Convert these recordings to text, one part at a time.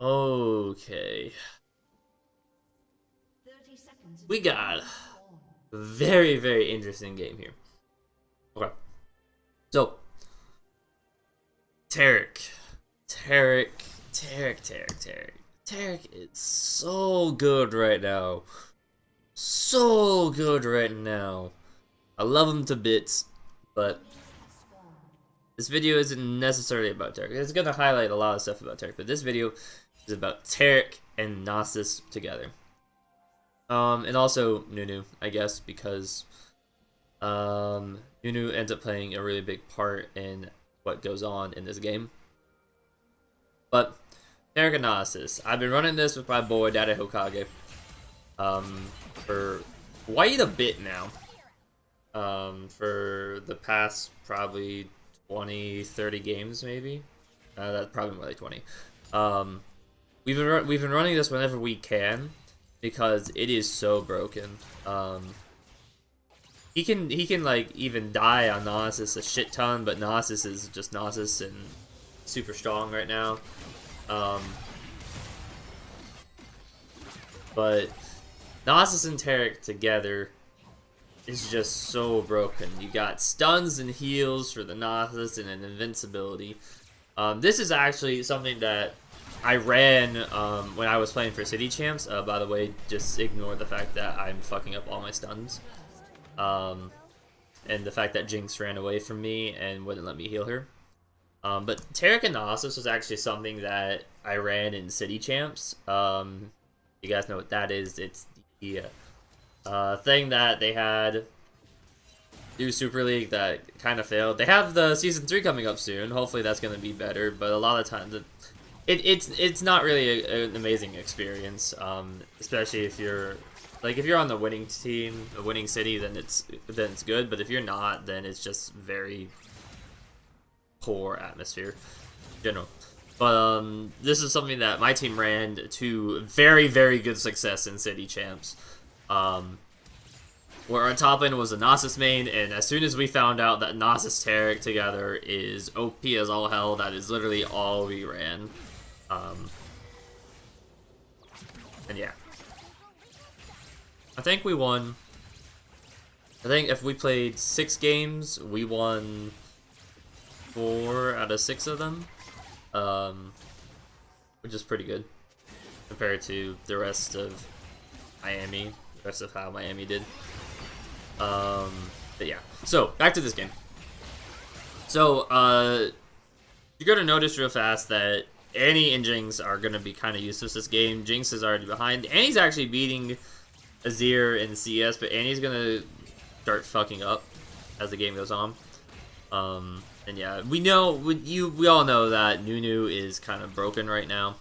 Okay. We got a very, very interesting game here. Okay. So, Taric. Taric. Taric is so good right now. So good right now. I love him to bits, but this video isn't necessarily about Taric. It's going to highlight a lot of stuff about Taric, but this video is about Taric and Nasus together. And also Nunu, I guess, because Nunu ends up playing a really big part in what goes on in this game. But Taric and Nasus, I've been running this with my boy Dada Hokage for quite a bit now. For the past probably 20-30 games maybe. That's probably more like 20. We've been running this whenever we can because it is so broken. He can like even die on Nasus a shit ton, but Nasus is just Nasus and super strong right now. But Nasus and Taric together is just so broken. You got stuns and heals for the Nasus and an invincibility. This is actually something that I ran when I was playing for City Champs. By the way, just ignore the fact that I'm fucking up all my stuns. And the fact that Jinx ran away from me and wouldn't let me heal her. But Taric and Nasus was actually something that I ran in City Champs. You guys know what that is. It's the thing that they had do Super League that kind of failed. They have the Season 3 coming up soon. Hopefully that's going to be better, but a lot of times it's not really an amazing experience, especially if you're on the winning team, the winning city, then it's good, but if you're not, then it's just very poor atmosphere in general. But this is something that my team ran to very, very good success in City Champs. Where our top lane was a Nasus main, and as soon as we found out that Nasus Taric together is OP as all hell, that is literally all we ran. And yeah. I think we won. I think if we played 6 games, we won 4 out of 6 of them. Which is pretty good compared to the rest of Miami, the rest of how Miami did. But yeah. So back to this game. So you're gonna notice real fast that Annie and Jinx are gonna be kind of useless this game. Jinx is already behind. Annie's actually beating Azir in CS, but Annie's gonna start fucking up as the game goes on. And yeah, we all know that Nunu is kind of broken right now,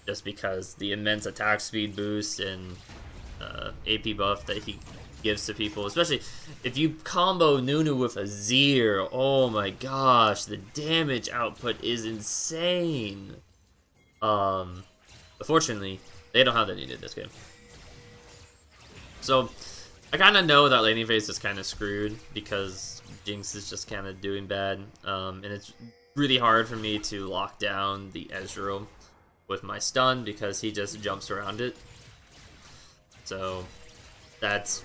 just because the immense attack speed boost and AP buff that he gives to people, especially if you combo Nunu with Azir. Oh my gosh, the damage output is insane. Unfortunately, they don't have that needed this game. So I kind of know that laning phase is kind of screwed because Jinx is just kind of doing bad, and it's really hard for me to lock down the Ezreal with my stun because he just jumps around it. So that's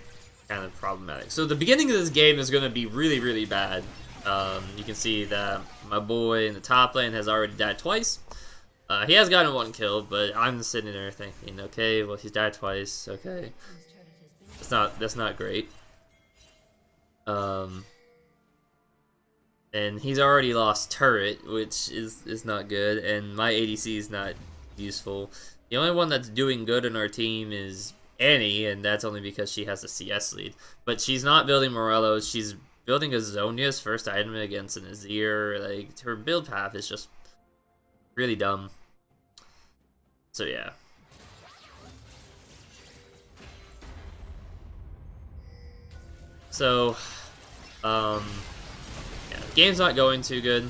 kind of problematic. So the beginning of this game is going to be really, really bad. You can see that my boy in the top lane has already died twice. He has gotten 1 kill, but I'm sitting there thinking, okay, well, he's died twice. Okay, that's not great. And he's already lost turret, which is not good, and my ADC is not useful. The only one that's doing good in our team is Annie, and that's only because she has a CS lead. But she's not building Morello's, she's building a Zhonya's first item against an Azir. Like, her build path is just really dumb. So yeah. So, yeah, the game's not going too good.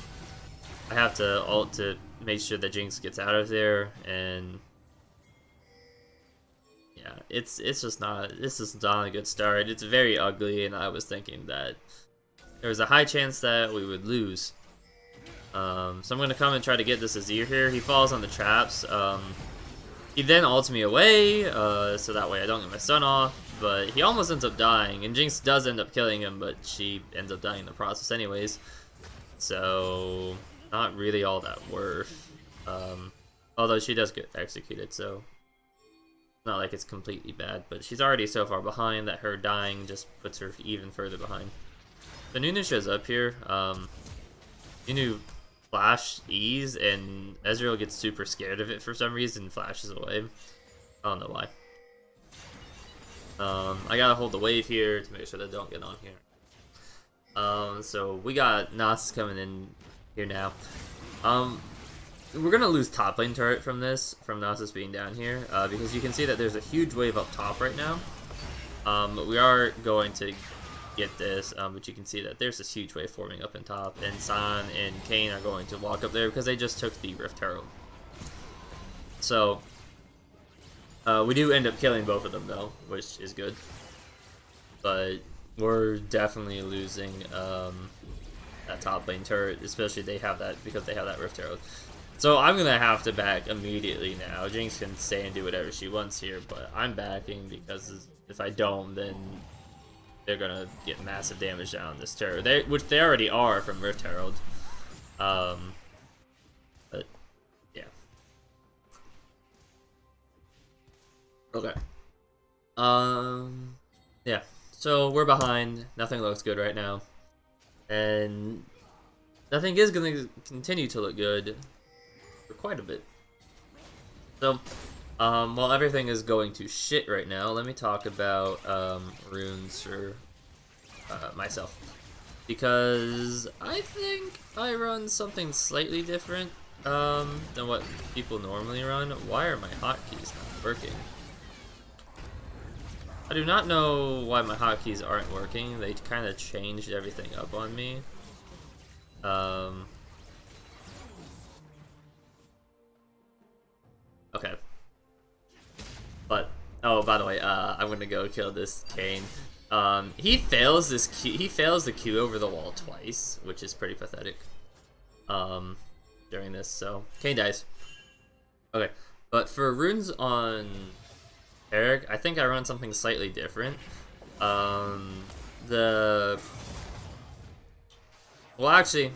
I have to ult to make sure that Jinx gets out of there, and yeah, this is not a good start. It's very ugly, and I was thinking that there was a high chance that we would lose. So I'm gonna come and try to get this Azir here. He falls on the traps. He then ults me away, so that way I don't get my stun off. But he almost ends up dying, and Jinx does end up killing him, but she ends up dying in the process anyways. So not really all that worth. Although she does get executed, so not like it's completely bad. But she's already so far behind that her dying just puts her even further behind. So Nunu shows up here. Nunu flash E's, and Ezreal gets super scared of it for some reason and flashes away. I don't know why. I gotta hold the wave here to make sure they don't get on here. So we got Nasus coming in here now. We're gonna lose top lane turret from this, from Nasus being down here, because you can see that there's a huge wave up top right now. But we are going to get this, but you can see that there's this huge wave forming up in top, and San and Kayn are going to walk up there because they just took the Rift Herald. So we do end up killing both of them though, which is good. But we're definitely losing that top lane turret, especially they have that because they have that Rift Herald. So I'm gonna have to back immediately now. Jinx can stay and do whatever she wants here, but I'm backing because if I don't, then they're gonna get massive damage down on this turret, which they already are from Rift Herald. But yeah. Okay. Yeah. So we're behind. Nothing looks good right now, and nothing is gonna continue to look good for quite a bit. So, while everything is going to shit right now, let me talk about runes for myself, because I think I run something slightly different than what people normally run. Why are my hotkeys not working? I do not know why my hotkeys aren't working. They kind of changed everything up on me. Okay. But oh, by the way, I'm gonna go kill this Kayn. He fails this Q. He fails the Q over the wall twice, which is pretty pathetic. During this, so Kayn dies. Okay, but for runes on Taric, I think I run something slightly different. Well, actually,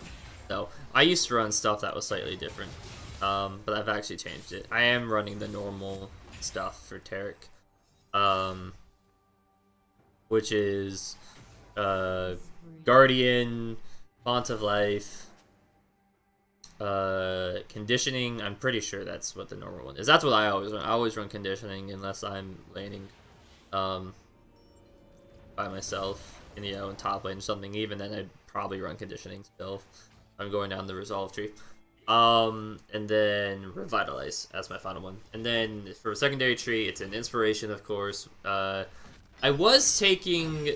no. I used to run stuff that was slightly different, but I've actually changed it. I am running the normal stuff for Taric, which is Guardian, Font of Life, Conditioning. I'm pretty sure that's what the normal one is. That's what I always run. I always run Conditioning unless I'm laning by myself in top lane or something. Even then, I'd probably run Conditioning still. I'm going down the Resolve tree. And then Revitalize as my final one. And then for a secondary tree, it's an Inspiration, of course. I was taking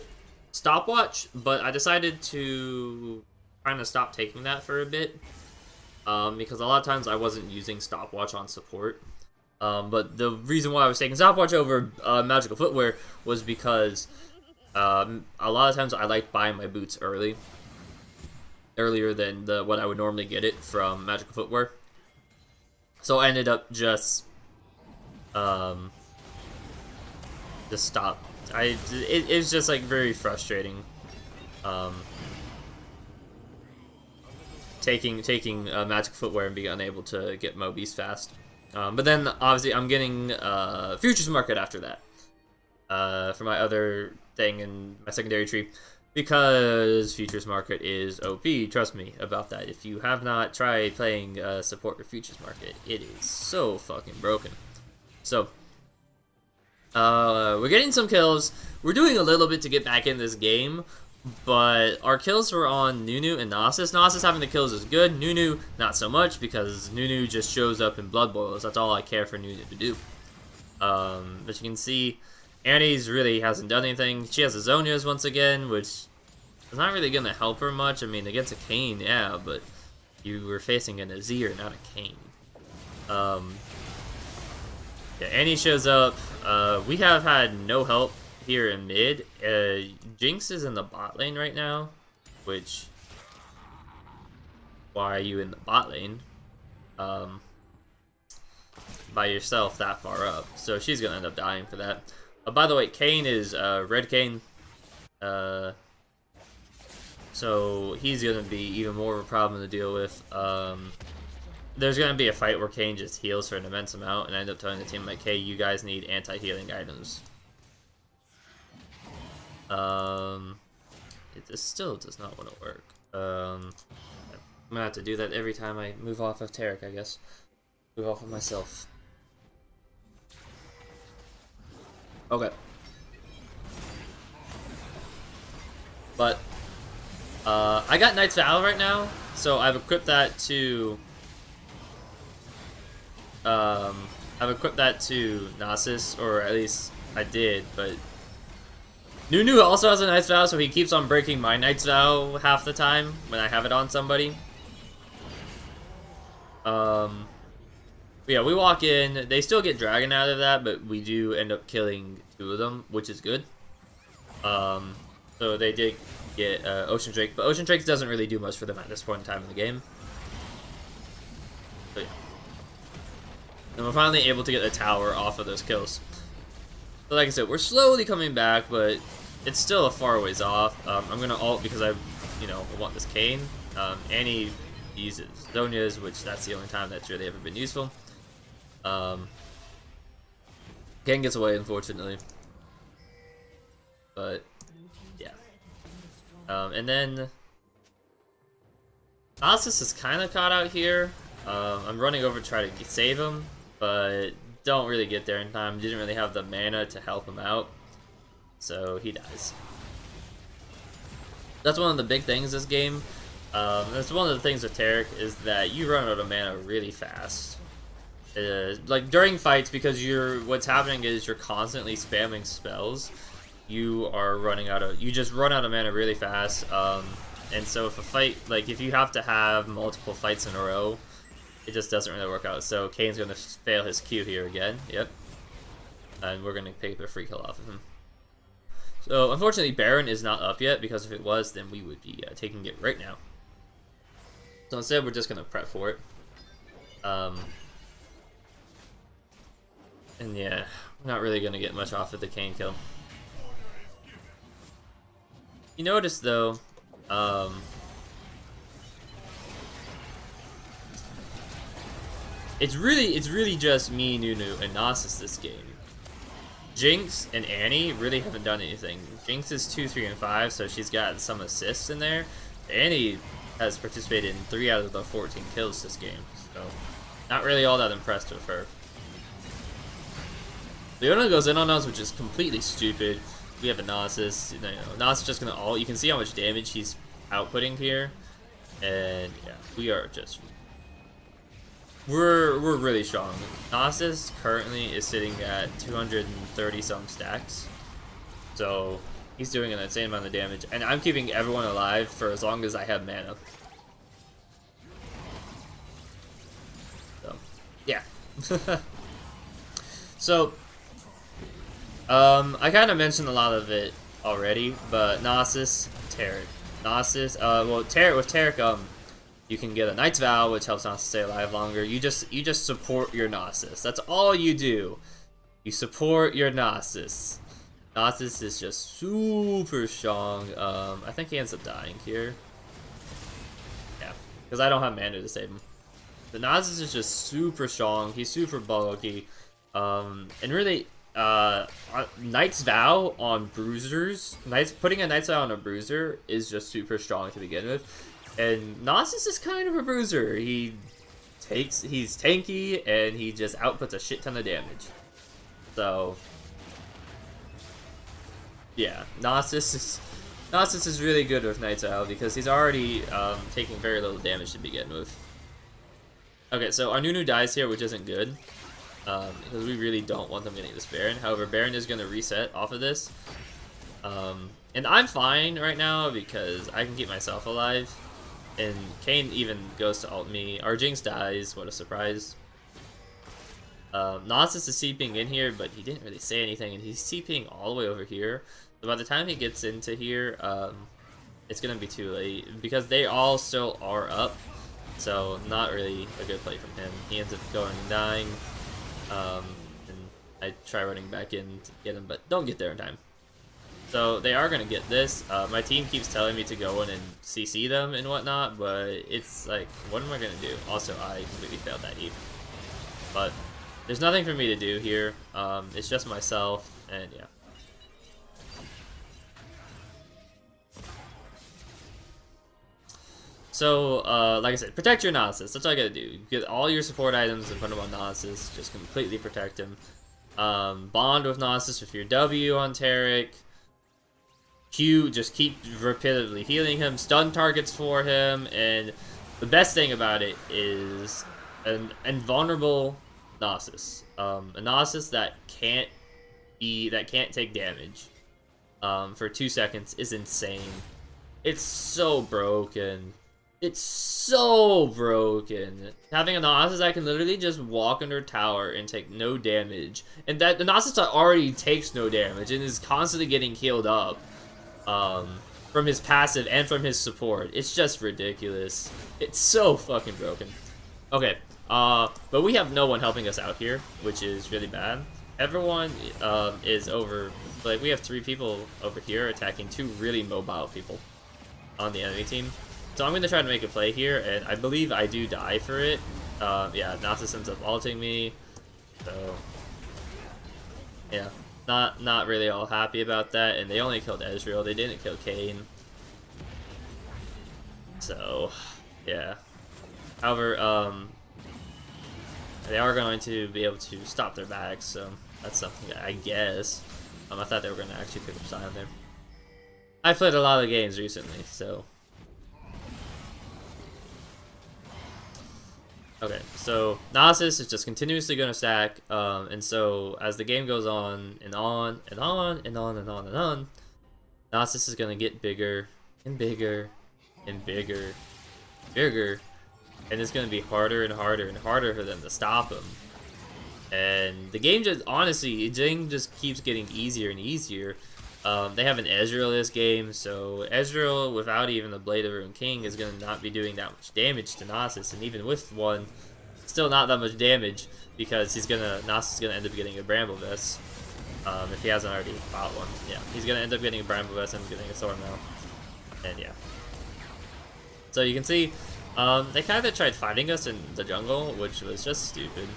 Stopwatch, but I decided to kind of stop taking that for a bit. Because a lot of times I wasn't using Stopwatch on support. But the reason why I was taking Stopwatch over Magical Footwear was because a lot of times I like buying my boots earlier than what I would normally get it from Magical Footwear. So I ended up just stop. It was just like very frustrating. Taking Magic Footwear and being unable to get Mobies fast. But then obviously I'm getting Futures Market after that for my other thing in my secondary tree, because Futures Market is OP. Trust me about that. If you have not tried playing support for Futures Market, it is so fucking broken. So we're getting some kills. We're doing a little bit to get back in this game. But our kills were on Nunu and Nasus. Nasus having the kills is good. Nunu, not so much, because Nunu just shows up in Blood Boils. That's all I care for Nunu to do. But you can see, Annie's really hasn't done anything. She has Azonias once again, which is not really going to help her much. I mean, against a Kayn, yeah, but you were facing an Azir, not a Kayn. Yeah, Annie shows up. We have had no help here in mid. Jinx is in the bot lane right now, which why are you in the bot lane by yourself that far up? So she's gonna end up dying for that. By the way, Kayn is red Kayn, so he's gonna be even more of a problem to deal with. There's gonna be a fight where Kayn just heals for an immense amount, and I end up telling the team like, "Hey, you guys need anti-healing items." It still does not want to work. I'm gonna have to do that every time I move off of Taric, I guess. Move off of myself. Okay. But I got Knight's Vow right now, so I've equipped that to Nasus, or at least I did, but Nunu also has a Knight's Vow, so he keeps on breaking my Knight's Vow half the time when I have it on somebody. Yeah, we walk in, they still get Dragon out of that, but we do end up killing 2 of them, which is good. So they did get Ocean Drake, but Ocean Drake doesn't really do much for them at this point in time in the game. But yeah. And we're finally able to get the tower off of those kills. So like I said, we're slowly coming back, but it's still a far ways off. I'm gonna ult because I want this Kayn. Annie uses Zhonya's, which that's the only time that's really ever been useful. Kayn gets away, unfortunately. But yeah. And then Nasus is kind of caught out here. I'm running over to try to save him, but don't really get there in time. Didn't really have the mana to help him out, so he dies. That's one of the big things this game. That's one of the things with Taric, is that you run out of mana really fast. Like during fights, because what's happening is you're constantly spamming spells. You just run out of mana really fast. And so if a fight, like if you have to have multiple fights in a row, it just doesn't really work out. So Kane's gonna fail his Q here again. Yep. And we're gonna pick the free kill off of him. So unfortunately, Baron is not up yet, because if it was, then we would be taking it right now. So instead, we're just gonna prep for it. And yeah, we're not really gonna get much off of the Kayn kill. You notice though, it's really just me, Nunu, and Nasus this game. Jinx and Annie really haven't done anything. Jinx is 2, 3, and 5, so she's got some assists in there. Annie has participated in 3 out of the 14 kills this game, so not really all that impressed with her. Leona goes in on us, which is completely stupid. We have a Nasus. Nasus just gonna ult. You can see how much damage he's outputting here, and yeah, we are just we're really strong. Nasus currently is sitting at 230 some stacks, so he's doing an insane amount of damage, and I'm keeping everyone alive for as long as I have mana. So yeah. So I kind of mentioned a lot of it already, but Nasus, Taric. Nasus, well, Taric, with Taric, you can get a Knight's Vow, which helps Nasus stay alive longer. You just support your Nasus. That's all you do. You support your Nasus. Nasus is just super strong. I think he ends up dying here. Yeah, because I don't have mana to save him. The Nasus is just super strong. He's super bulky. And really, Knight's Vow on bruisers, putting a Knight's Vow on a bruiser is just super strong to begin with. And Nasus is kind of a bruiser. He's tanky, and he just outputs a shit ton of damage. So yeah, Nasus is really good with Knight's Vow because he's already taking very little damage to begin with. Okay, so our Nunu dies here, which isn't good. Because we really don't want them getting this Baron. However, Baron is going to reset off of this. And I'm fine right now because I can keep myself alive. And Kayn even goes to ult me. Our Jinx dies, what a surprise. Nasus is CPing in here, but he didn't really say anything, and he's CPing all the way over here. So by the time he gets into here, it's going to be too late. Because they all still are up. So not really a good play from him. He ends up going and dying. And I try running back in to get him, but don't get there in time. So they are going to get this. My team keeps telling me to go in and CC them and whatnot, but it's like, what am I going to do? Also, I completely failed that Eve. But there's nothing for me to do here. It's just myself, and yeah. So, like I said, protect your Nasus. That's all you gotta do. Get all your support items and put them on Nasus. Just completely protect him. Bond with Nasus with your W on Taric. Q, just keep repeatedly healing him. Stun targets for him. And the best thing about it is an invulnerable Nasus. A Nasus that can't take damage for 2 seconds is insane. It's so broken. It's so broken. Having a Nasus that can literally just walk under tower and take no damage. And that the Nasus that already takes no damage and is constantly getting healed up from his passive and from his support. It's just ridiculous. It's so fucking broken. Okay, but we have no one helping us out here, which is really bad. Everyone is over, like we have 3 people over here attacking 2 really mobile people on the enemy team. So I'm going to try to make a play here, and I believe I do die for it. Yeah, Nasus ends up ulting me. So, yeah, not really all happy about that. And they only killed Ezreal. They didn't kill Kayn. So, yeah. However, they are going to be able to stop their backs, so that's something I guess. I thought they were going to actually pick up Sion there. I played a lot of games recently, so... Okay, so Nasus is just continuously going to stack, and so as the game goes on and on and on and on and on and on, Nasus is going to get bigger and bigger and bigger and bigger, and it's going to be harder and harder and harder for them to stop him. And the game just, honestly, the game just keeps getting easier and easier. They have an Ezreal this game, so Ezreal without even the Blade of Ruin King is going to not be doing that much damage to Nasus, and even with one, still not that much damage because Nasus is going to end up getting a Bramble Vest if he hasn't already bought one. Yeah, he's going to end up getting a Bramble Vest and getting a sword now, and yeah. So you can see they kind of tried fighting us in the jungle, which was just stupid.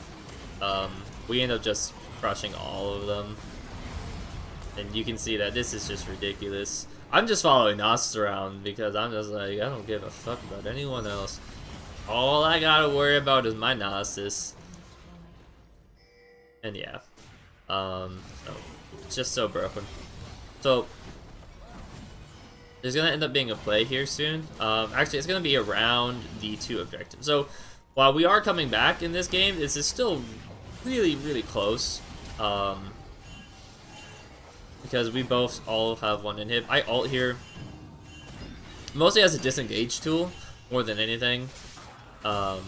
We end up just crushing all of them. And you can see that this is just ridiculous. I'm just following Nasus around because I'm just like, I don't give a fuck about anyone else. All I gotta worry about is my Nasus. And yeah. So it's just so broken. So there's gonna end up being a play here soon. Actually, it's gonna be around the 2 objectives. So while we are coming back in this game, this is still really, really close. Because we both all have 1 inhib. I ult here mostly as a disengage tool more than anything. I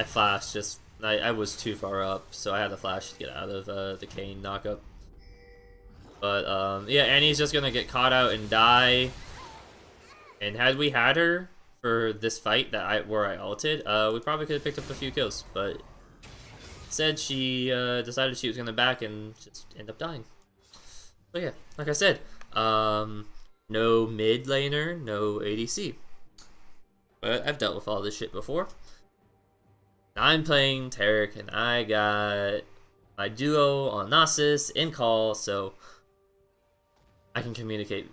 flashed just I was too far up, so I had to flash to get out of the Kayn knockup. But yeah, Annie's just gonna get caught out and die. And had we had her for this fight where I ulted, we probably could have picked up a few kills. But instead, she decided she was gonna back and just end up dying. So yeah, like I said, no mid laner, no ADC. But I've dealt with all this shit before. I'm playing Taric, and I got my duo on Nasus in call, so I can communicate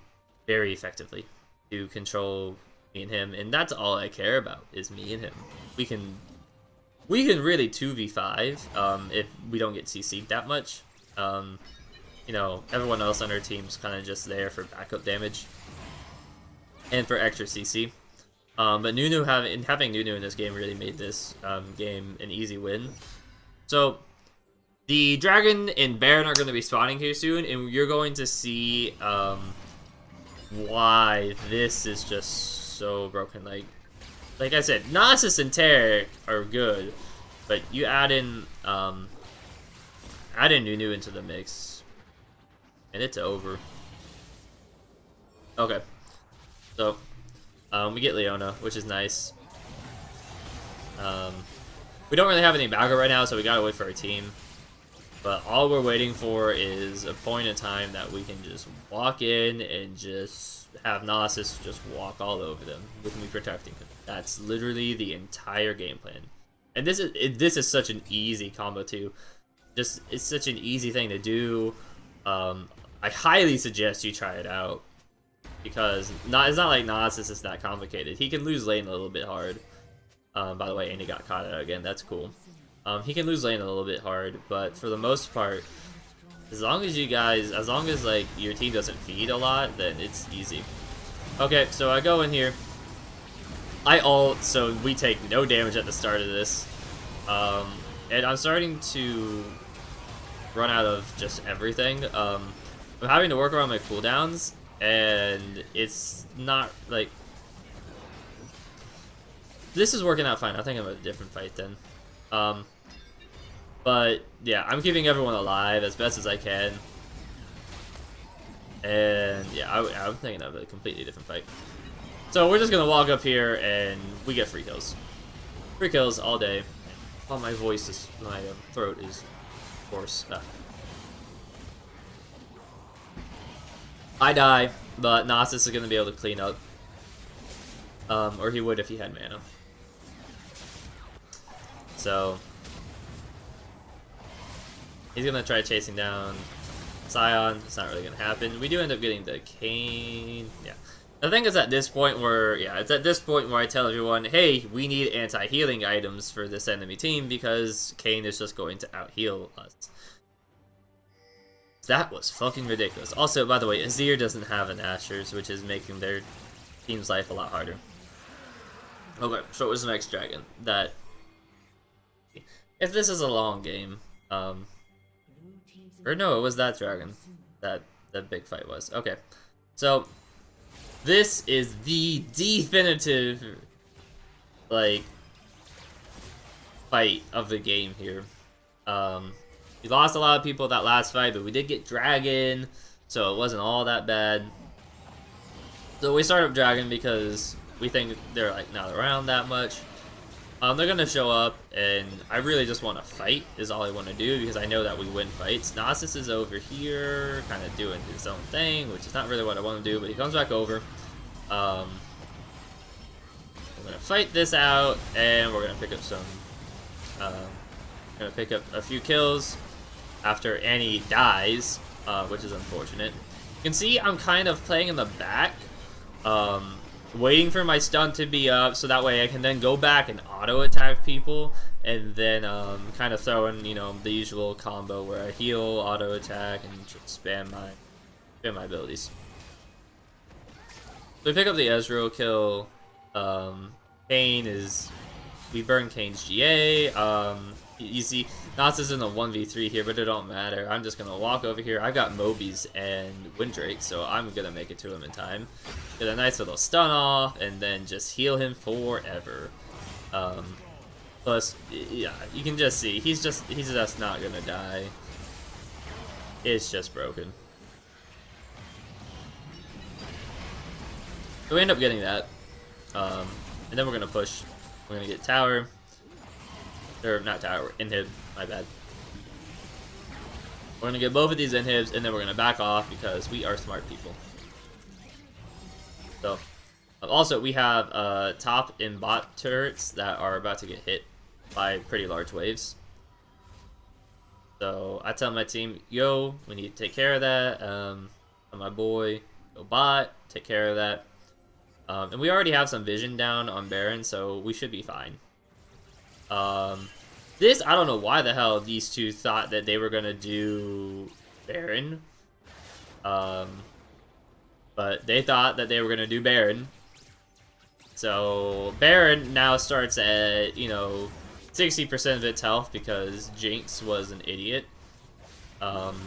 very effectively to control me and him, and that's all I care about is me and him. We can really 2v5 if we don't get CC'd that much. You know, everyone else on our team's kind of just there for backup damage and for extra CC. But Nunu having Nunu in this game really made this game an easy win. So the Dragon and Baron are going to be spawning here soon, and you're going to see why this is just so broken. Like I said, Nasus and Taric are good, but you add in Nunu into the mix, and it's over. Okay, so we get Leona, which is nice. We don't really have any backup right now, so we gotta wait for our team. But all we're waiting for is a point in time that we can just walk in and just have Nasus just walk all over them with me protecting him. That's literally the entire game plan. And this is such an easy combo too. Just it's such an easy thing to do. I highly suggest you try it out because it's not like Nasus is that complicated. He can lose lane a little bit hard. By the way, and he got caught out again. That's cool. He can lose lane a little bit hard, but for the most part, as long as like your team doesn't feed a lot, then it's easy. Okay, so I go in here. I ult, so we take no damage at the start of this. And I'm starting to run out of just everything. I'm having to work around my cooldowns, and it's not like... This is working out fine. I think I'm in a different fight then. But yeah, I'm keeping everyone alive as best as I can. And yeah, I'm thinking of a completely different fight. So we're just gonna walk up here and we get free kills. Free kills all day. Oh, my voice is, my throat is hoarse. I die, but Nasus is gonna be able to clean up. Or he would if he had mana. So he's gonna try chasing down Scion. It's not really gonna happen. We do end up getting the Kayn. Yeah. The thing is at this point where, it's at this point where I tell everyone, hey, we need anti-healing items for this enemy team because Kayn is just going to out-heal us. That was fucking ridiculous. Also, by the way, Azir doesn't have an Asher's, which is making their team's life a lot harder. Okay, so it was the next dragon. That, if this is a long game, or no, it was that dragon that the big fight was. Okay, so this is the definitive, like, fight of the game here. We lost a lot of people that last fight, but we did get dragon, so it wasn't all that bad. So we start up dragon because we think they're like not around that much. They're gonna show up, and I really just want to fight is all I want to do because I know that we win fights. Nasus is over here, kind of doing his own thing, which is not really what I want to do, but he comes back over. We're gonna fight this out, and we're gonna pick up some. Gonna pick up a few kills after Annie dies, which is unfortunate. You can see I'm kind of playing in the back. Waiting for my stun to be up so that way I can then go back and auto attack people and then kind of throw in, you know, the usual combo where I heal, auto attack, and just spam my abilities. So we pick up the Ezreal kill. Kayn is, we burn Kayn's GA. You see, Nasus in a 1v3 here, but it don't matter. I'm just gonna walk over here. I've got Mobies and Windrake, so I'm gonna make it to him in time. Get a nice little stun off, and then just heal him forever. Plus, yeah, you can just see he's just not gonna die. It's just broken. So we end up getting that, and then we're gonna push. We're gonna get tower. Or not tower, inhib, my bad. We're gonna get both of these inhibs and then we're gonna back off because we are smart people. So, also we have top and bot turrets that are about to get hit by pretty large waves. So I tell my team, yo, we need to take care of that. And my boy, go bot, take care of that. And we already have some vision down on Baron, so we should be fine. This, I don't know why the hell these two thought that they were gonna do Baron. But they thought that they were gonna do Baron. So Baron now starts at, you know, 60% of its health because Jinx was an idiot. And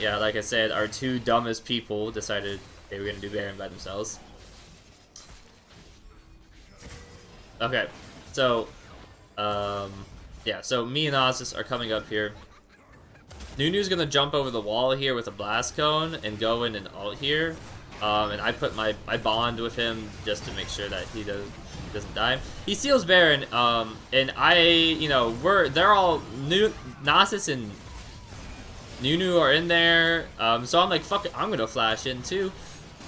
yeah, like I said, our two dumbest people decided they were gonna do Baron by themselves. Okay, so yeah, so me and Nasus are coming up here. Nunu's gonna jump over the wall here with a blast cone and go in and ult here. And I put my bond with him just to make sure that he doesn't die. He steals Baron, and they're all new. Nasus and Nunu are in there, so I'm like, fuck it, I'm gonna flash in too.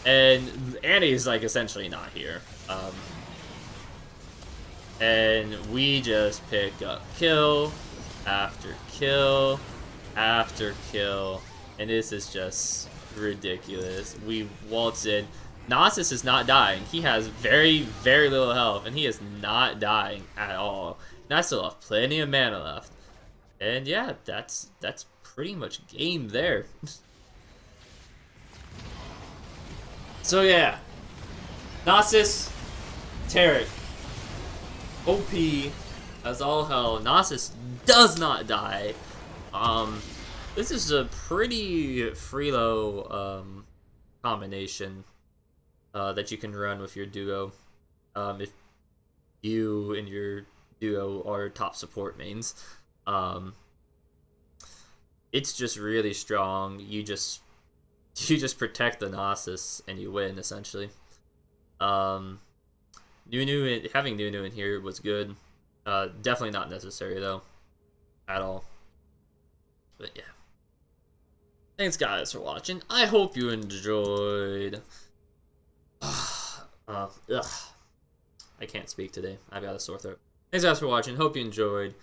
And Annie's like essentially not here. And we just pick up kill after kill after kill, and this is just ridiculous. We waltz in. Nasus is not dying. He has very, very little health, and he is not dying at all. And I still have plenty of mana left. And yeah, that's pretty much game there. So yeah, Nasus, Taric, OP as all hell. Nasus does not die. This is a pretty freelo combination that you can run with your duo. If you and your duo are top support mains, it's just really strong. You just protect the Nasus and you win essentially. Having Nunu in here was good. Definitely not necessary though, at all. But yeah. Thanks guys for watching. I hope you enjoyed. I can't speak today. I've got a sore throat. Thanks guys for watching. Hope you enjoyed.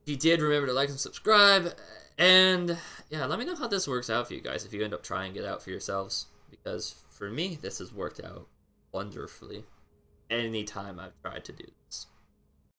If you did, remember to like and subscribe. And yeah, let me know how this works out for you guys if you end up trying it out for yourselves. Because for me, this has worked out wonderfully anytime I've tried to do this.